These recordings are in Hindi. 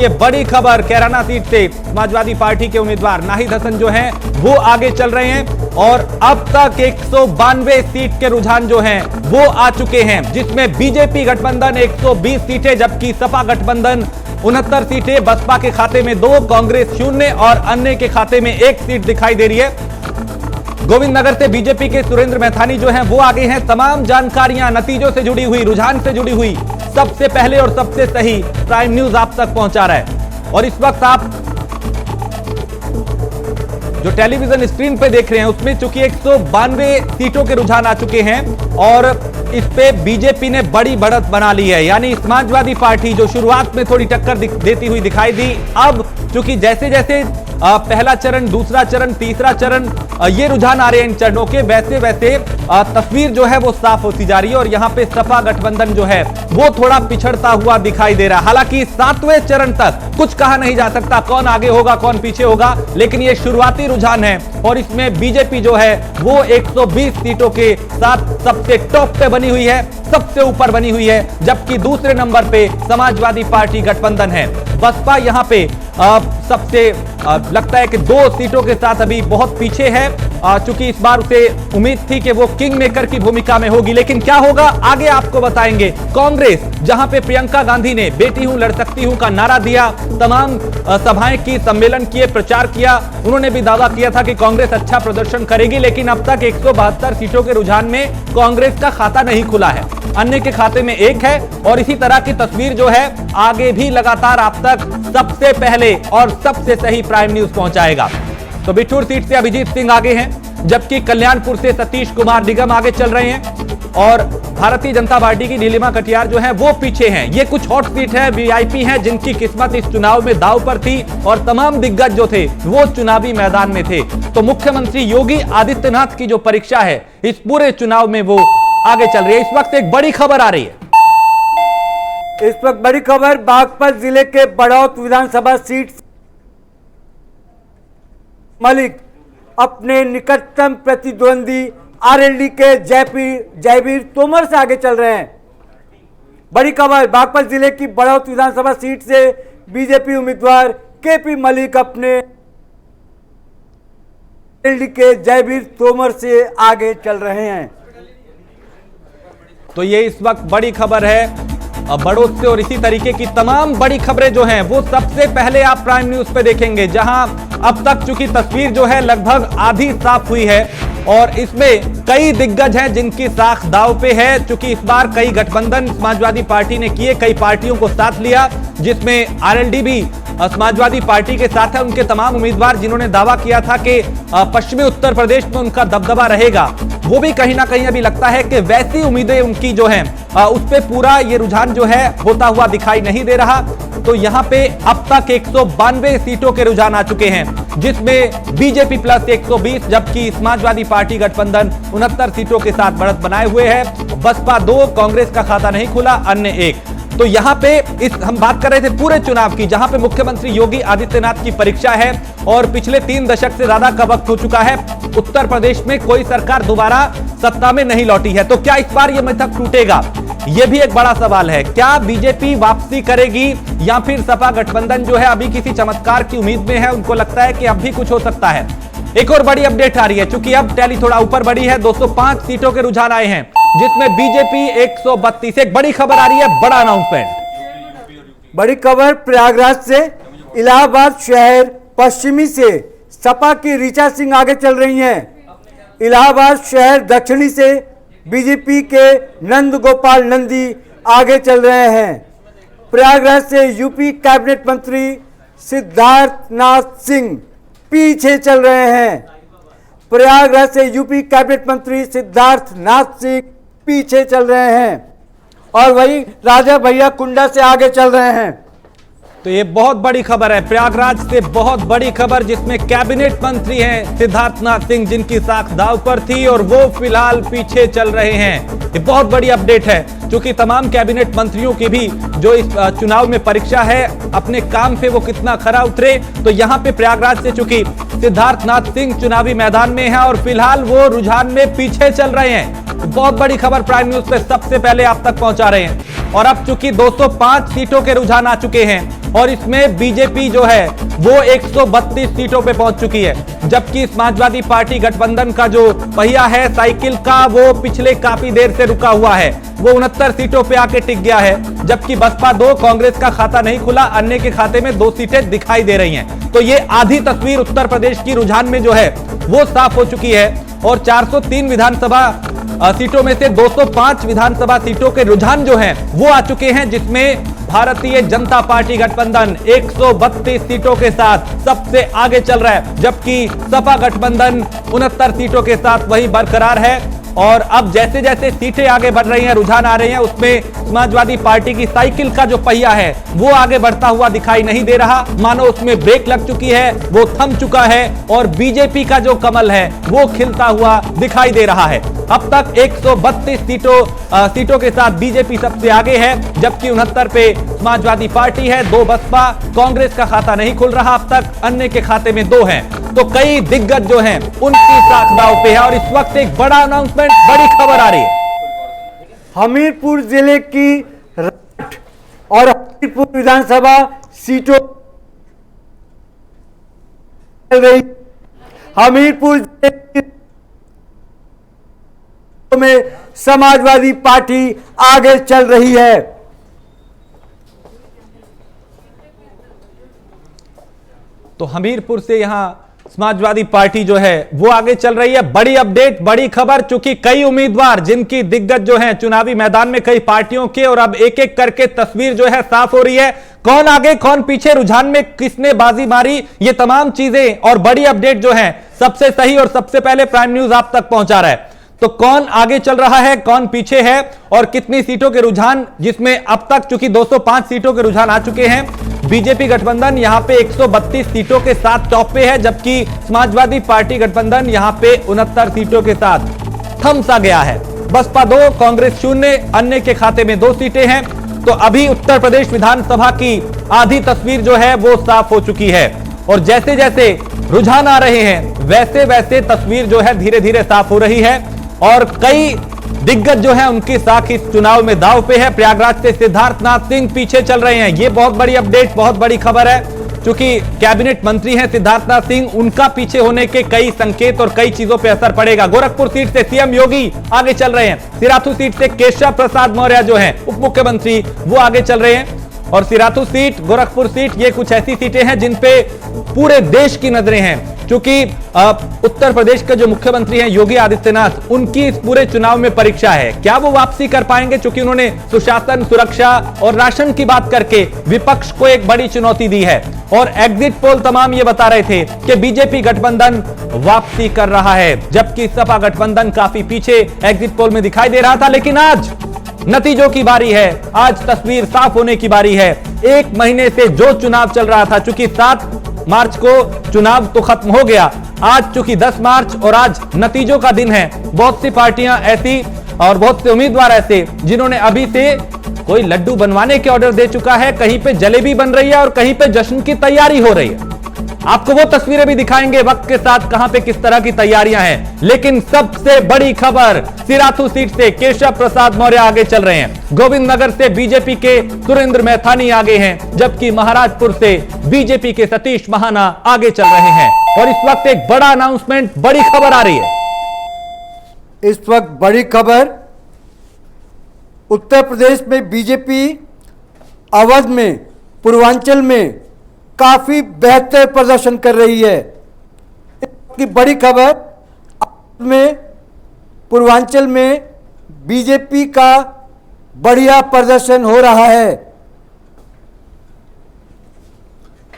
ये बड़ी खबर कैराना सीट से समाजवादी पार्टी के उम्मीदवार नाहिद हसन जो हैं वो आगे चल रहे हैं और अब तक 192 सीट के रुझान जो हैं वो आ चुके हैं, जिसमें बीजेपी गठबंधन 120 सीटें जबकि सपा गठबंधन 69 सीटें, बसपा के खाते में 2, कांग्रेस 0 और अन्य के खाते में 1 सीट दिखाई दे रही है। गोविंदनगर से बीजेपी के सुरेंद्र मैथानी जो हैं वो आगे हैं। तमाम जानकारियां नतीजों से जुड़ी हुई, रुझान से जुड़ी हुई सबसे पहले और सबसे सही प्राइम न्यूज आप तक पहुंचा रहा है। और इस वक्त आप जो टेलीविजन स्क्रीन पे देख रहे हैं उसमें चूंकि 192 सीटों के रुझान आ चुके हैं और इस पे बीजेपी ने बड़ी बढ़त बना ली है, यानी समाजवादी पार्टी जो शुरुआत में थोड़ी टक्कर देती हुई दिखाई दी, अब चूंकि जैसे जैसे पहला चरण, दूसरा चरण, तीसरा चरण ये रुझान आ रहे हैं इन चरणों के, वैसे वैसे तस्वीर जो है वो साफ होती जा रही है और यहां पे सपा गठबंधन जो है वो थोड़ा पिछड़ता हुआ दिखाई दे रहा है। हालांकि 7वें चरण तक कुछ कहा नहीं जा सकता कौन आगे होगा कौन पीछे होगा, लेकिन ये शुरुआती रुझान है और इसमें बीजेपी जो है वो 120 सीटों के साथ सबसे टॉप पे बनी हुई है, सबसे ऊपर बनी हुई है, जबकि दूसरे नंबर पे समाजवादी पार्टी गठबंधन है। बसपा यहां पे सबसे लगता है कि 2 सीटों के साथ अभी बहुत पीछे है, चूंकि इस बार उसे उम्मीद थी कि वो किंग मेकर की भूमिका में होगी, लेकिन क्या होगा आगे आपको बताएंगे। कांग्रेस जहां पे प्रियंका गांधी ने बेटी हूं लड़ सकती हूं का नारा दिया, तमाम सभाएं की, सम्मेलन किए, प्रचार किया, उन्होंने भी दावा किया था कि कांग्रेस अच्छा प्रदर्शन करेगी, लेकिन अब तक 172 सीटों के रुझान में कांग्रेस का खाता नहीं खुला है, अन्य के खाते में 1 है। और इसी तरह की तस्वीर जो है आगे भी लगातार आप तक सबसे पहले और सबसे सही प्राइम न्यूज पहुंचाएगा। तो बिठूर सीट से अभिजीत सिंह आगे हैं, जबकि कल्याणपुर से सतीश कुमार निगम आगे चल रहे हैं और भारतीय जनता पार्टी की नीलिमा कटियार जो है वो पीछे हैं। ये कुछ हॉट सीट है, वीआईपी हैं जिनकी किस्मत इस चुनाव में दांव पर थी और तमाम दिग्गज जो थे वो चुनावी मैदान में थे। तो मुख्यमंत्री योगी आदित्यनाथ की जो परीक्षा है इस पूरे चुनाव में वो आगे चल रही है। इस वक्त एक बड़ी खबर आ रही है, इस वक्त बड़ी खबर बागपत जिले के बड़ौत विधानसभा सीट मलिक अपने निकटतम प्रतिद्वंदी आरएलडी के जयवीर तोमर से आगे चल रहे हैं। बड़ी खबर बागपत जिले की बड़ौत विधानसभा सीट से बीजेपी उम्मीदवार केपी मलिक अपने आरएलडी के जयवीर तोमर से आगे चल रहे हैं। तो ये इस वक्त बड़ी खबर है बड़ौत से और इसी तरीके की तमाम बड़ी खबरें जो हैं वो सबसे पहले आप प्राइम न्यूज पे देखेंगे, जहां अब तक चूंकि तस्वीर जो है लगभग आधी साफ हुई है और इसमें कई दिग्गज हैं जिनकी साख दांव पे है, चूंकि इस बार कई गठबंधन समाजवादी पार्टी ने किए, कई पार्टियों को साथ लिया, जिसमें आरएलडी भी समाजवादी पार्टी के साथ है। उनके तमाम उम्मीदवार जिन्होंने दावा किया था कि पश्चिमी उत्तर प्रदेश में उनका दबदबा रहेगा, वो भी कहीं ना कहीं अभी लगता है कि वैसी उम्मीदें उनकी जो हैं उस पे पूरा ये रुझान जो है होता हुआ दिखाई नहीं दे रहा। तो यहां पे अब तक 192 सीटों के रुझान आ चुके हैं, जिसमें बीजेपी प्लस 120, जबकि समाजवादी पार्टी गठबंधन 69 सीटों के साथ बढ़त बनाए हुए है। बसपा 2, कांग्रेस का खाता नहीं खुला, अन्य 1। तो यहां पे हम बात कर रहे थे पूरे चुनाव की, जहां पे मुख्यमंत्री योगी आदित्यनाथ की परीक्षा है और पिछले 3 दशक से ज्यादा का वक्त हो चुका है, उत्तर प्रदेश में कोई सरकार दोबारा सत्ता में नहीं लौटी है। तो क्या इस बार यह मिथक टूटेगा, यह भी एक बड़ा सवाल है। क्या बीजेपी वापसी करेगी या फिर सपा गठबंधन जो है अभी किसी चमत्कार की उम्मीद में है, उनको लगता है कि अब भी कुछ हो सकता है। एक और बड़ी अपडेट आ रही है, चूंकि अब टैली थोड़ा ऊपर बढ़ी है, 205 सीटों के रुझान आए हैं, जिसमें बीजेपी 132। एक बड़ी खबर आ रही है, बड़ा अनाउंसमेंट। बड़ी खबर प्रयागराज से, इलाहाबाद शहर पश्चिमी से सपा की ऋचा सिंह आगे चल रही हैं। इलाहाबाद शहर दक्षिणी से बीजेपी के नंद गोपाल नंदी आगे चल रहे हैं। प्रयागराज से यूपी कैबिनेट मंत्री सिद्धार्थनाथ सिंह पीछे चल रहे हैं। प्रयागराज से यूपी कैबिनेट मंत्री सिद्धार्थनाथ सिंह पीछे चल रहे हैं और वही राजा भैया कुंडा से आगे चल रहे हैं। तो ये बहुत बड़ी खबर है, प्रयागराज से बहुत बड़ी खबर, जिसमें कैबिनेट मंत्री हैं सिद्धार्थनाथ सिंह, जिनकी साख दांव पर थी और वो फिलहाल पीछे चल रहे हैं। ये बहुत बड़ी अपडेट है, क्योंकि तमाम कैबिनेट मंत्रियों की भी जो इस चुनाव में परीक्षा है, अपने काम पे वो कितना खरा उतरे। तो यहाँ पे प्रयागराज से चूंकि सिद्धार्थनाथ सिंह चुनावी मैदान में है और फिलहाल वो रुझान में पीछे चल रहे हैं। बहुत बड़ी खबर प्राइम न्यूज पे सबसे पहले आप तक पहुंचा रहे हैं। और अब चूंकि 205 सीटों के रुझान आ चुके हैं और इसमें बीजेपी जो है वो 132 सीटों पे पहुंच चुकी है, जबकि समाजवादी पार्टी गठबंधन का जो पहिया है साइकिल का वो पिछले काफी देर से रुका हुआ है, वो 69 सीटों पे आके टिक गया है, जबकि बसपा 2, कांग्रेस का खाता नहीं खुला, अन्य के खाते में 2 सीटें दिखाई दे रही हैं। तो ये आधी तस्वीर उत्तर प्रदेश की रुझान में जो है वो साफ हो चुकी है और 403 विधानसभा सीटों में से 205 विधानसभा सीटों के रुझान जो हैं वो आ चुके हैं, जिसमें भारतीय जनता पार्टी गठबंधन 132 सीटों के साथ सबसे आगे चल रहा है, जबकि सपा गठबंधन 69 सीटों के साथ वही बरकरार है। और अब जैसे जैसे सीटें आगे बढ़ रही हैं, रुझान आ रहे हैं, उसमें समाजवादी पार्टी की साइकिल का जो पहिया है वो आगे बढ़ता हुआ दिखाई नहीं दे रहा, मानो उसमें ब्रेक लग चुकी है, वो थम चुका है और बीजेपी का जो कमल है वो खिलता हुआ दिखाई दे रहा है। अब तक 132 सीटों के साथ बीजेपी सबसे आगे है, जबकि 69 पे समाजवादी पार्टी है, 2 बसपा, कांग्रेस का खाता नहीं खुल रहा अब तक, अन्य के खाते में 2 हैं। तो कई दिग्गज जो हैं उनकी साख दांव पे है और इस वक्त एक बड़ा अनाउंसमेंट, बड़ी खबर आ रही है। हमीरपुर जिले की राठ और हमीरपुर विधानसभा सीटों रही, हमीरपुर जिले की में समाजवादी पार्टी आगे चल रही है। तो हमीरपुर से यहां समाजवादी पार्टी जो है वो आगे चल रही है। बड़ी अपडेट, बड़ी खबर, चूंकि कई उम्मीदवार जिनकी दिग्गज जो हैं चुनावी मैदान में कई पार्टियों के, और अब एक एक करके तस्वीर जो है साफ हो रही है, कौन आगे कौन पीछे, रुझान में किसने बाजी मारी, ये तमाम चीजें और बड़ी अपडेट जो है सबसे सही और सबसे पहले प्राइम न्यूज आप तक पहुंचा रहा है। तो कौन आगे चल रहा है, कौन पीछे है और कितनी सीटों के रुझान, जिसमें अब तक चूंकि 205 सीटों के रुझान आ चुके हैं, बीजेपी गठबंधन यहां पे 132 सीटों के साथ टॉप पे है, जबकि समाजवादी पार्टी गठबंधन यहां पे 69 सीटों के साथ थम सा गया है। बसपा 2, कांग्रेस 0, अन्य के खाते में 2 सीटें हैं। तो अभी उत्तर प्रदेश विधानसभा की आधी तस्वीर जो है वो साफ हो चुकी है और जैसे जैसे रुझान आ रहे हैं वैसे वैसे तस्वीर जो है धीरे धीरे साफ हो रही है और कई दिग्गज जो है उनकी साख इस चुनाव में दांव पे है। प्रयागराज से सिद्धार्थनाथ सिंह पीछे चल रहे हैं, ये बहुत बड़ी अपडेट, बहुत बड़ी खबर है, क्योंकि कैबिनेट मंत्री हैं सिद्धार्थनाथ सिंह, उनका पीछे होने के कई संकेत और कई चीजों पे असर पड़ेगा। गोरखपुर सीट से सीएम योगी आगे चल रहे हैं, सिराथू सीट से केशव प्रसाद मौर्य जो हैं उप मुख्यमंत्री वो आगे चल रहे हैं और सिराथू सीट, गोरखपुर सीट, ये कुछ ऐसी सीटें हैं जिन पे पूरे देश की नजरें हैं, क्योंकि उत्तर प्रदेश के जो मुख्यमंत्री हैं योगी आदित्यनाथ, उनकी इस पूरे चुनाव में परीक्षा है, क्या वो वापसी कर पाएंगे, क्योंकि उन्होंने सुशासन, सुरक्षा और राशन की बात करके विपक्ष को एक बड़ी चुनौती दी है और एग्जिट पोल तमाम ये बता रहे थे कि बीजेपी गठबंधन वापसी कर रहा है, जबकि सपा गठबंधन काफी पीछे एग्जिट पोल में दिखाई दे रहा था। लेकिन आज नतीजों की बारी है, आज तस्वीर साफ होने की बारी है। एक महीने से जो चुनाव चल रहा था, चूंकि 7 मार्च को चुनाव तो खत्म हो गया, आज चूंकि 10 मार्च और आज नतीजों का दिन है, बहुत सी पार्टियां ऐसी और बहुत से उम्मीदवार ऐसे जिन्होंने अभी से कोई लड्डू बनवाने के ऑर्डर दे चुका है, कहीं पे जलेबी बन रही है और कहीं पे जश्न की तैयारी हो रही है। आपको वो तस्वीरें भी दिखाएंगे वक्त के साथ कहां पे किस तरह की तैयारियां हैं। लेकिन सबसे बड़ी खबर, सिराथू सीट से केशव प्रसाद मौर्य आगे चल रहे हैं, गोविंद नगर से बीजेपी के सुरेंद्र मैथानी आगे हैं, जबकि महाराजपुर से बीजेपी के सतीश महाना आगे चल रहे हैं। और इस वक्त एक बड़ा अनाउंसमेंट, बड़ी खबर आ रही है। इस वक्त बड़ी खबर, उत्तर प्रदेश में बीजेपी अवध में, पूर्वांचल में काफी बेहतर प्रदर्शन कर रही है। की बड़ी खबर में पूर्वांचल में बीजेपी का बढ़िया प्रदर्शन हो रहा है।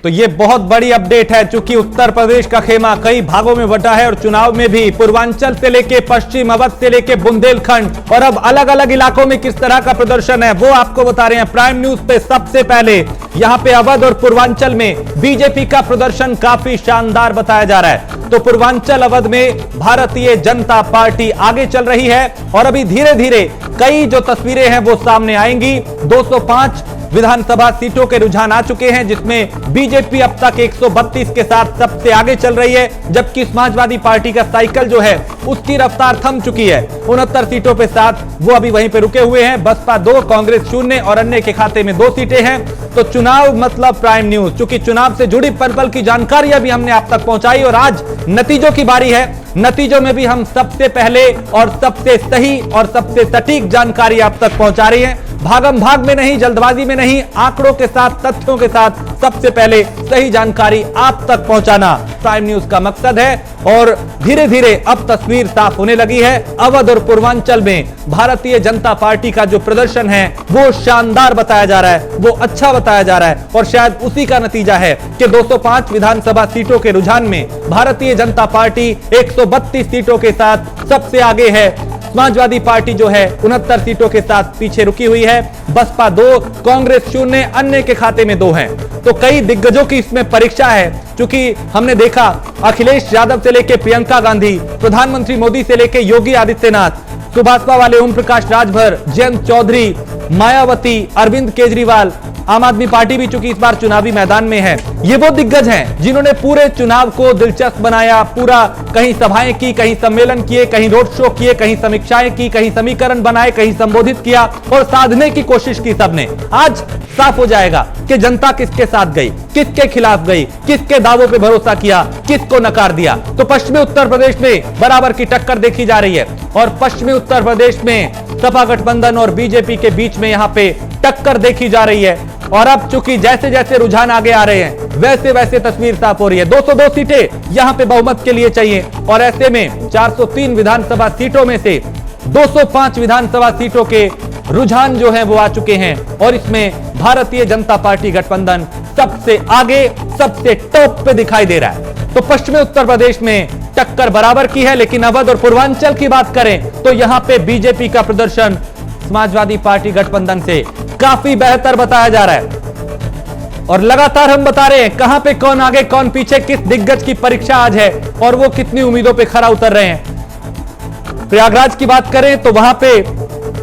तो ये बहुत बड़ी अपडेट है, चूंकि उत्तर प्रदेश का खेमा कई भागों में बटा है और चुनाव में भी पूर्वांचल से लेके पश्चिम, अवध से लेके बुंदेलखंड और अब अलग अलग इलाकों में किस तरह का प्रदर्शन है वो आपको बता रहे हैं प्राइम न्यूज पे। सबसे पहले यहां पे अवध और पूर्वांचल में बीजेपी का प्रदर्शन काफी शानदार बताया जा रहा है। तो पूर्वांचल अवध में भारतीय जनता पार्टी आगे चल रही है और अभी धीरे धीरे कई जो तस्वीरें हैं वो सामने आएंगी। 205 विधानसभा सीटों के रुझान आ चुके हैं, जिसमें बीजेपी अब तक 132 के साथ सबसे आगे चल रही है, जबकि समाजवादी पार्टी का साइकिल जो है उसकी रफ्तार थम चुकी है। 69 सीटों पे साथ वो अभी वहीं पे रुके हुए हैं। बसपा 2, कांग्रेस 0 और अन्य के खाते में 2 सीटें हैं। तो चुनाव मतलब प्राइम न्यूज, चूंकि चुनाव से जुड़ी पल पल की जानकारी अभी हमने आप तक पहुंचाई और आज नतीजों की बारी है। नतीजों में भी हम सबसे पहले और सबसे सही और सबसे सटीक जानकारी आप तक पहुंचा रही है। भागम भाग में नहीं, जल्दबाजी में नहीं, आंकड़ों के साथ, तथ्यों के साथ सबसे पहले सही जानकारी आप तक पहुंचाना प्राइम न्यूज का मकसद है। और धीरे धीरे अब तस्वीर साफ होने लगी है। अवध और पूर्वांचल में भारतीय जनता पार्टी का जो प्रदर्शन है वो शानदार बताया जा रहा है, वो अच्छा बताया जा रहा है और शायद उसी का नतीजा है कि 205 विधानसभा सीटों के रुझान में भारतीय जनता पार्टी 132 सीटों के साथ सबसे आगे है। समाजवादी पार्टी जो है 69 सीटों के साथ पीछे रुकी हुई है। बसपा 2, कांग्रेस 0, अन्य के खाते में 2 हैं। तो कई दिग्गजों की इसमें परीक्षा है, क्योंकि हमने देखा अखिलेश यादव से लेकर प्रियंका गांधी, प्रधानमंत्री मोदी से लेकर योगी आदित्यनाथ, सुभाषपा वाले ओम प्रकाश राजभर, जयंत चौधरी, मायावती, अरविंद केजरीवाल, आम आदमी पार्टी भी चूंकि इस बार चुनावी मैदान में है। ये वो दिग्गज हैं जिन्होंने पूरे चुनाव को दिलचस्प बनाया। पूरा कहीं सभाएं की, कहीं सम्मेलन किए, कहीं रोड शो किए, कहीं समीक्षाएं की, कहीं समीकरण बनाए, कहीं संबोधित किया और साधने की कोशिश की सबने। आज साफ हो जाएगा कि जनता किसके साथ गई, किसके खिलाफ गई, किसके दावों पे भरोसा किया, किसको नकार दिया। तो पश्चिमी उत्तर प्रदेश में बराबर की टक्कर देखी जा रही है और पश्चिमी उत्तर प्रदेश में सपा गठबंधन और बीजेपी के बीच में यहां पे टक्कर देखी जा रही है। और अब चूंकि जैसे जैसे रुझान आगे आ रहे हैं वैसे वैसे तस्वीर साफ हो रही है। 202 सीटें यहां पे बहुमत के लिए चाहिए और ऐसे में 403 विधानसभा सीटों में से 205 विधानसभा सीटों के रुझान जो है वो आ चुके हैं और इसमें भारतीय जनता पार्टी गठबंधन सबसे आगे, सबसे टॉप पे दिखाई दे रहा है। तो पश्चिमी उत्तर प्रदेश में टक्कर बराबर की है, लेकिन अवध और पूर्वांचल की बात करें तो यहां पे बीजेपी का प्रदर्शन समाजवादी पार्टी गठबंधन से काफी बेहतर बताया जा रहा है। और लगातार हम बता रहे हैं कहां पे कौन आगे कौन पीछे, किस दिग्गज की परीक्षा आज है और वो कितनी उम्मीदों पे खरा उतर रहे हैं। प्रयागराज की बात करें तो वहां पे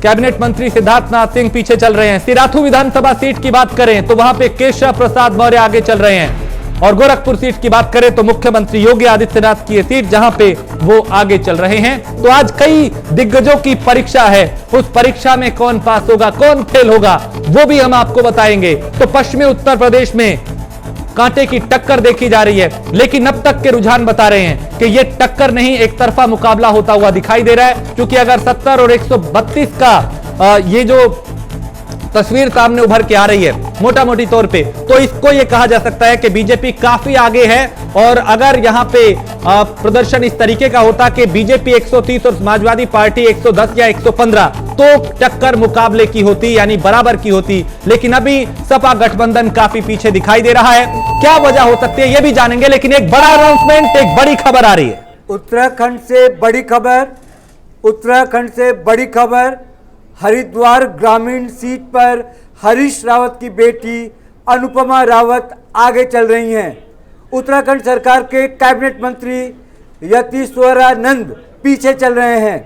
कैबिनेट मंत्री सिद्धार्थनाथ सिंह पीछे चल रहे हैं। सिराथू विधानसभा सीट की बात करें तो वहां पे केशव प्रसाद मौर्य आगे चल रहे हैं। और गोरखपुर सीट की बात करें तो मुख्यमंत्री योगी आदित्यनाथ की सीट जहां पे वो आगे चल रहे हैं। तो आज कई दिग्गजों की परीक्षा है, उस परीक्षा में कौन पास होगा, कौन फेल होगा, वो भी हम आपको बताएंगे। तो पश्चिमी उत्तर प्रदेश में कांटे की टक्कर देखी जा रही है, लेकिन अब तक के रुझान बता रहे हैं कि ये टक्कर नहीं, एक तरफा मुकाबला होता हुआ दिखाई दे रहा है। क्योंकि अगर 70 और 132 का ये जो तस्वीर सामने उभर के आ रही है मोटा मोटी तौर पे, तो इसको ये कहा जा सकता है कि बीजेपी काफी आगे है। और अगर यहां पे प्रदर्शन इस तरीके का होता कि बीजेपी 130 और समाजवादी पार्टी 110 या 115, तो टक्कर मुकाबले की होती, यानी बराबर की होती। लेकिन अभी सपा गठबंधन काफी पीछे दिखाई दे रहा है। क्या वजह हो सकती है ये भी जानेंगे, लेकिन एक बड़ा अनाउंसमेंट, एक बड़ी खबर आ रही है उत्तराखंड से। बड़ी खबर, उत्तराखंड से बड़ी खबर। हरिद्वार ग्रामीण सीट पर हरीश रावत की बेटी अनुपमा रावत आगे चल रही हैं। उत्तराखंड सरकार के कैबिनेट मंत्री यतीश्वरानंद पीछे चल रहे हैं।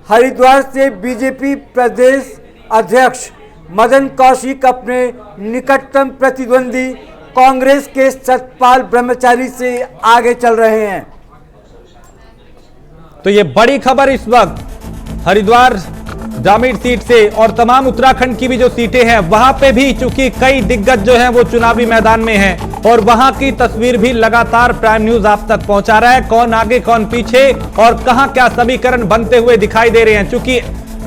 हरिद्वार से बीजेपी प्रदेश अध्यक्ष मदन कौशिक अपने निकटतम प्रतिद्वंदी कांग्रेस के सतपाल ब्रह्मचारी से आगे चल रहे हैं। तो ये बड़ी खबर इस वक्त हरिद्वार ग्रामीण सीट से और तमाम उत्तराखंड की भी जो सीटें हैं वहां पे भी, चूंकि कई दिग्गज जो हैं वो चुनावी मैदान में हैं और वहां की तस्वीर भी लगातार प्राइम न्यूज आप तक पहुंचा रहा है। कौन आगे कौन पीछे और कहां क्या समीकरण बनते हुए दिखाई दे रहे हैं। चूंकि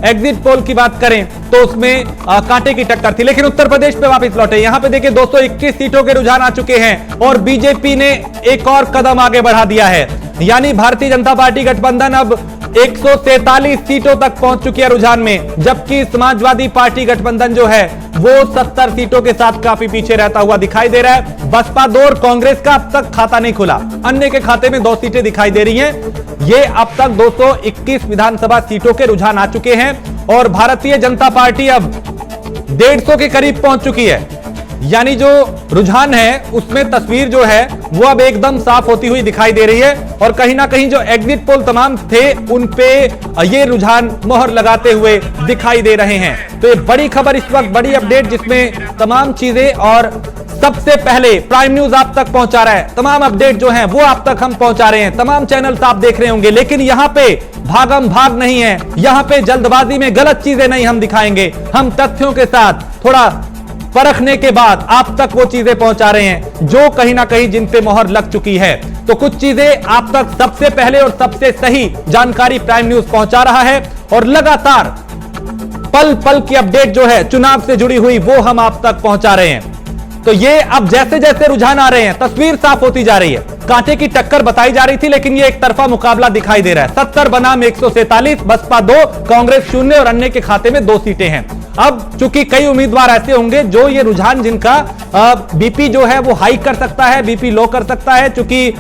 एग्जिट पोल की बात करें तो उसमें कांटे की टक्कर थी, लेकिन उत्तर प्रदेश पे वापस लौटे। यहां पे देखिए 221 सीटों के रुझान आ चुके हैं और बीजेपी ने एक और कदम आगे बढ़ा दिया है, यानी भारतीय जनता पार्टी गठबंधन अब 143 सीटों तक पहुंच चुकी है रुझान में, जबकि समाजवादी पार्टी गठबंधन जो है वो 70 सीटों के साथ काफी पीछे रहता हुआ दिखाई दे रहा है। बसपा 2 और कांग्रेस का अब तक खाता नहीं खुला, अन्य के खाते में 2 सीटें दिखाई दे रही हैं। ये अब तक 221 विधानसभा सीटों के रुझान आ चुके हैं और भारतीय जनता पार्टी अब 150 के करीब पहुंच चुकी है। यानी जो रुझान है उसमें तस्वीर जो है वो अब एकदम साफ होती हुई दिखाई दे रही है और कहीं ना कहीं जो एग्जिट पोल तमाम थे उन पे ये रुझान मोहर लगाते हुए दिखाई दे रहे हैं। तो ये बड़ी खबर इस वक्त, बड़ी अपडेट जिसमें तमाम चीजें और सबसे पहले प्राइम न्यूज आप तक पहुंचा रहा है। तमाम अपडेट जो हैं वो आप तक हम पहुंचा रहे हैं, तमाम चैनल्स आप देख रहे होंगे, लेकिन यहां पे भागम भाग नहीं है, यहां पे जल्दबाजी में गलत चीजें नहीं हम दिखाएंगे। हम तथ्यों के साथ थोड़ा परखने के बाद आप तक वो चीजें पहुंचा रहे हैं जो कहीं ना कहीं जिन पे मोहर लग चुकी है। तो कुछ चीजें आप तक सबसे पहले और सबसे सही जानकारी प्राइम न्यूज पहुंचा रहा है और लगातार पल पल की अपडेट जो है चुनाव से जुड़ी हुई वो हम आप तक पहुंचा रहे हैं। तो ये अब जैसे जैसे रुझान आ रहे हैं तस्वीर साफ होती जा रही है। कांटे की टक्कर बताई जा रही थी लेकिन ये एक तरफा मुकाबला दिखाई दे रहा है। 70 बनाम 147, बसपा 2, कांग्रेस 0 और अन्य के खाते में 2 सीटें हैं। अब चूंकि कई उम्मीदवार ऐसे होंगे जो ये रुझान जिनका बीपी जो है वो हाई कर सकता है, बीपी लो कर सकता है, चूंकि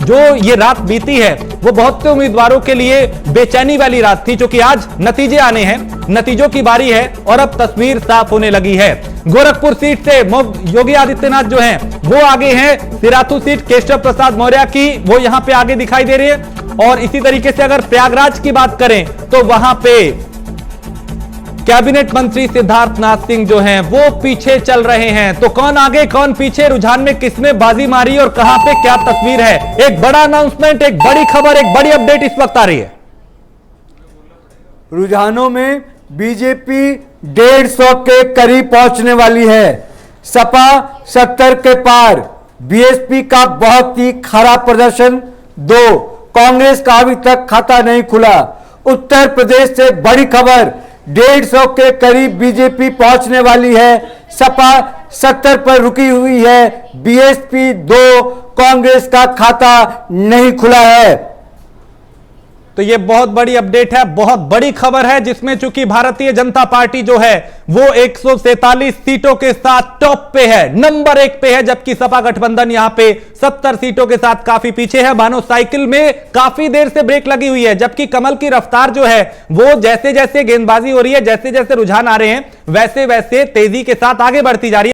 जो ये रात बीती है वो बहुत से उम्मीदवारों के लिए बेचैनी वाली रात थी, क्योंकि आज नतीजे आने हैं, नतीजों की बारी है और अब तस्वीर साफ होने लगी है। गोरखपुर सीट से योगी आदित्यनाथ जो हैं वो आगे हैं। सिराथू सीट केशव प्रसाद मौर्य की वो यहां पे आगे दिखाई दे रही है और इसी तरीके से अगर प्रयागराज की बात करें तो वहां पे कैबिनेट मंत्री सिद्धार्थनाथ सिंह जो हैं वो पीछे चल रहे हैं। तो कौन आगे कौन पीछे, रुझान में किसने बाजी मारी और कहां पे क्या तस्वीर है, एक बड़ा अनाउंसमेंट, एक बड़ी खबर, एक बड़ी अपडेट इस वक्त आ रही है। रुझानों में बीजेपी 150 के करीब पहुंचने वाली है। सपा 70 के पार। बीएसपी का बहुत ही खराब प्रदर्शन 2। कांग्रेस का अभी तक खाता नहीं खुला। उत्तर प्रदेश से बड़ी खबर, 150 के करीब बीजेपी पहुंचने वाली है। सपा 70 पर रुकी हुई है। बीएसपी 2, कांग्रेस का खाता नहीं खुला है। तो ये बहुत बड़ी अपडेट है, बहुत बड़ी खबर है, जिसमें चूंकि भारतीय जनता पार्टी जो है वो 147 सीटों के साथ टॉप पे है, नंबर 1 पे है, जबकि सपा गठबंधन यहां पे 70 सीटों के साथ काफी पीछे है। मानो साइकिल में काफी देर से ब्रेक लगी हुई है, जबकि कमल की रफ्तार जो है वो जैसे जैसे गेंदबाजी हो रही है, जैसे जैसे रुझान आ रहे हैं वैसे वैसे तेजी के साथ आगे बढ़ती जा रही है।